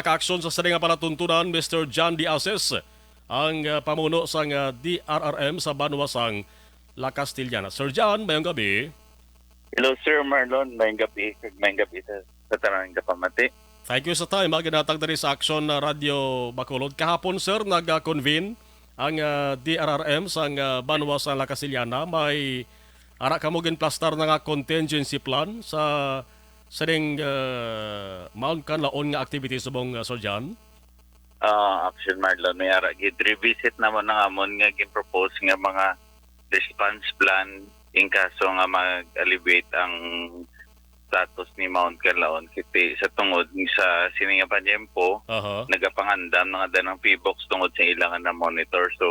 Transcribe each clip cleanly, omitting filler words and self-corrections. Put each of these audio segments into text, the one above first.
Kaaksyon sa nga palatuntunan, Mr. John D. Ases, ang pamuno sa DRRM sa Banwasang La Castillana. Sir John, mayong gabi. Hello Sir Marlon, may gabi sa tanang kapamati. Thank you sa time. Ginatag dali sa Aksyon na Radio Bacolod. Kahapon, sir, nag-convene ang DRRM sa Banwasang La Castillana. May ara kamugin plastar na nga contingency plan sa ring Mount Canlaon nga activities subong Sir John. Action Marlon, may ara gid revisit naman ng amon nga gin-propose nga mga response plan in kaso nga mag-alleviate ang status ni Mount Canlaon kiti sa tungod sa sininga panyempo nagapangandam nga danang PBOX tungod sa ilangan na monitor, so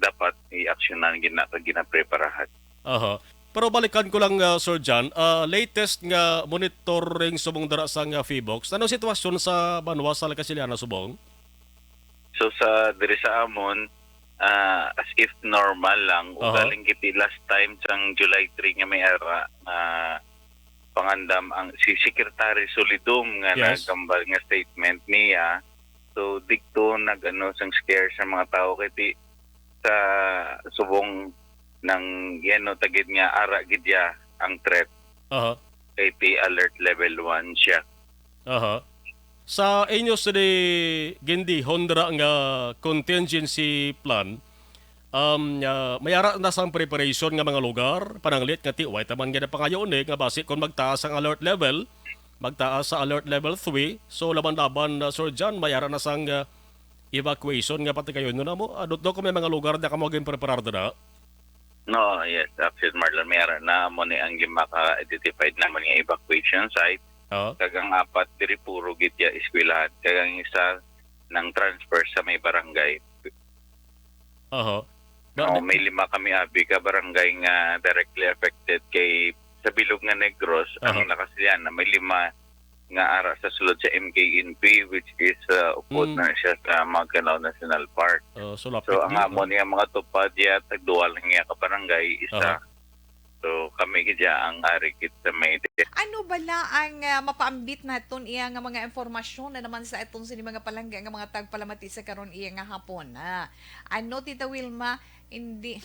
dapat i-actionan ginapreparahan. Pero balikan ko lang, Sir John, latest nga monitoring subong dara sa nga PBOX. Ano sitwasyon sa Banwasang La Castillana subong? So sa diri sa amon, as if normal lang. Ugaling kiti last time sang July 3 nga may ara pangandam ang si Secretary Solidum nga nagkambal nga statement niya. So dikto nagano sang scare sa mga tao kiti sa subong ng tagid nga ara gidya ang threat. Kiti alert level 1 siya. Sa inyo sa gindi Honda nga contingency plan, mayara na sa preparation nga mga lugar, pananglit nga tiway taman nga pangayon nga base kung magtaas ang alert level, magtaas sa alert level 3, so laban-laban Sir John, mayara na sang evacuation nga pati kayo na mo. Adot do ko may mga lugar na kamagin preparar na. No, yes, actually Marlon, mayara na mo ni ang maka-identified naman nga evacuation site. Kagang apat diri puro gidya eskwelahan, kagang isa ng transfer sa may barangay. May 5 kami abi ka barangay nga directly affected kay sa bilog nga Negros. Ang La Castillana may 5 nga ara sa sulod sa MKNP, which is upod na siya sa Mount Canlaon National Park. So ang amon niya mga tupad ya tagdual nga ka barangay isa. So kami gidya ang ari kit sa may ano bala ang mapaambit naton iya nga mga informasyon na naman sa itong sini mga palangga nga mga tagpalamati sa karon iya nga hapon. Ano Tita Wilma, hindi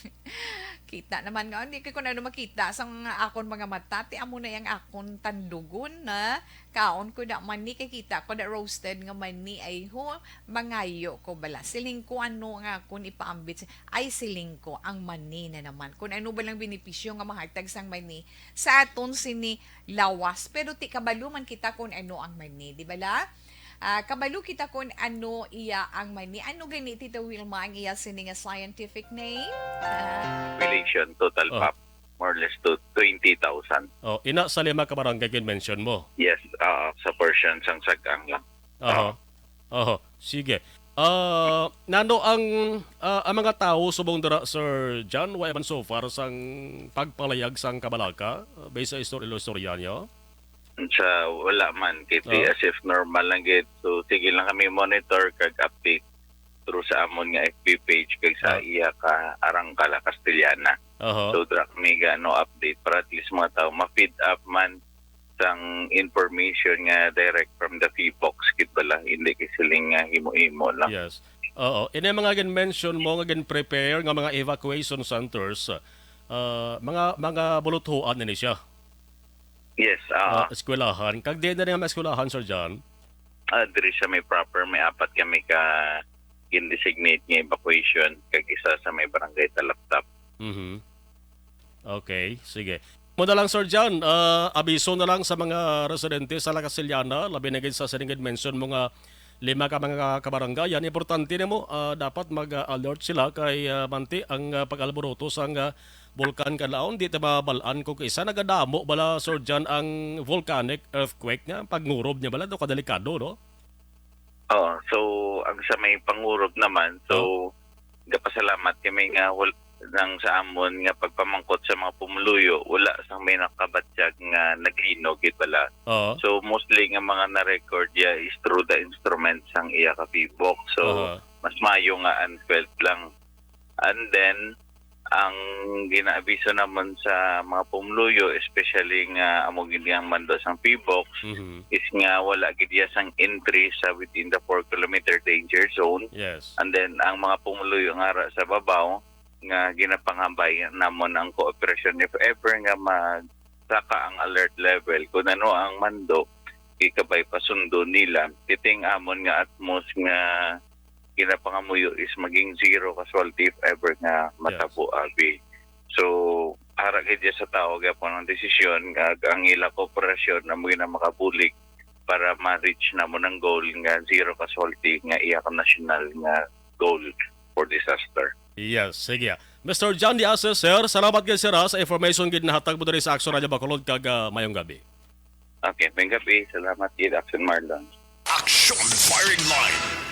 kita naman nga hindi ko na makita sang akon mga mata ti amo na yang akon tandugon na kaon ko da mani kay kita ko da roasted nga mani ay ho mangayo ko bala siling ko ano nga akon ipaambit ay siling ko ang mani na naman kun ano ba lang benepisyo nga mahatag sang mani sa aton sini lawas, pero ti kabalo man kita kung ano ang mani, di ba la? Kabalo kita kung ano iya ang mani. Ano gani Tita Wilma ang iya sini nga scientific name? Population total pop more or less to 20,000. Ina sa 5 ka barangay mention mo. Yes, sa portion sang sagang lang. Sige. Nano ang mga tao subong dara Sir John, why man so far sang pagpalayag sang kabalaka based sa istorya niyo? Sa wala man kiti as if normal lang gid. So sige lang kami monitor kag update through sa amon nga FB page kag sa iya ka Arangkala Castillana. So dra kami no update para at least mga tao ma-feed up man sang information nga direct from the PBOX kit bala, hindi kisiling nga himo-himo lang. Yes. Ina mga mention mo nga prepare nga mga evacuation centers, mga buluthuan ni siya. Yes. Eskwelahan. Kag di na nga eskwelahan, Sir John? Diri siya may proper, may 4 kami ka in-designate nga evacuation kag isa sa may barangay Talaptap. Okay, sige. Mo na lang Sir John, abiso na lang sa mga residente sa La Castillana, labi na sa siningid mention mo nga 5 ka mga kabarangayan. Importante na mo, dapat mag-alert sila kay manti ang pag-alboroto sa Volcan Canlaon. Di mabalaan ko kaysa nagadamo bala Sir John ang volcanic earthquake nga pagngurob niya bala do kadelikado, no? So ang sa may pangurob naman, so gapasalamat kami nga nang sa amon nga pagpamangkot sa mga pumuluyo, wala sang may nakabatyag nga naglinog gid bala. So mostly nga mga na-record ya is through the instruments sang iya ka PBOX. So mas mayo nga unfelt lang. And then ang ginaabiso naman sa mga pumuluyo, especially nga amo gidiyang mando sang PBOX, is nga wala gidya sang entry sa within the 4-kilometer danger zone. Yes. And then ang mga pumuluyo nga ra sa babaw nga ginapangambay namon ang cooperation if ever nga magsaka ang alert level kung ano ang mando ikabay pasundo nila titing amon nga atmos nga ginapangamuyo is maging zero casualty if ever nga matabo abi. So ara gid sa tao gyapon ang desisyon nga ang ila kooperasyon na mo na makabulig para ma-reach na mo ng goal nga zero casualty nga iya ka national nga goal for disaster. Yes, sige. Mr. John Diaz, sir, salamat gid sir sa information gid nahatag mo diri sa Action Radio Bacolod kag mayong gabi. Okay, may gabi. Salamat gid, Action Marlon. Action Firing Line.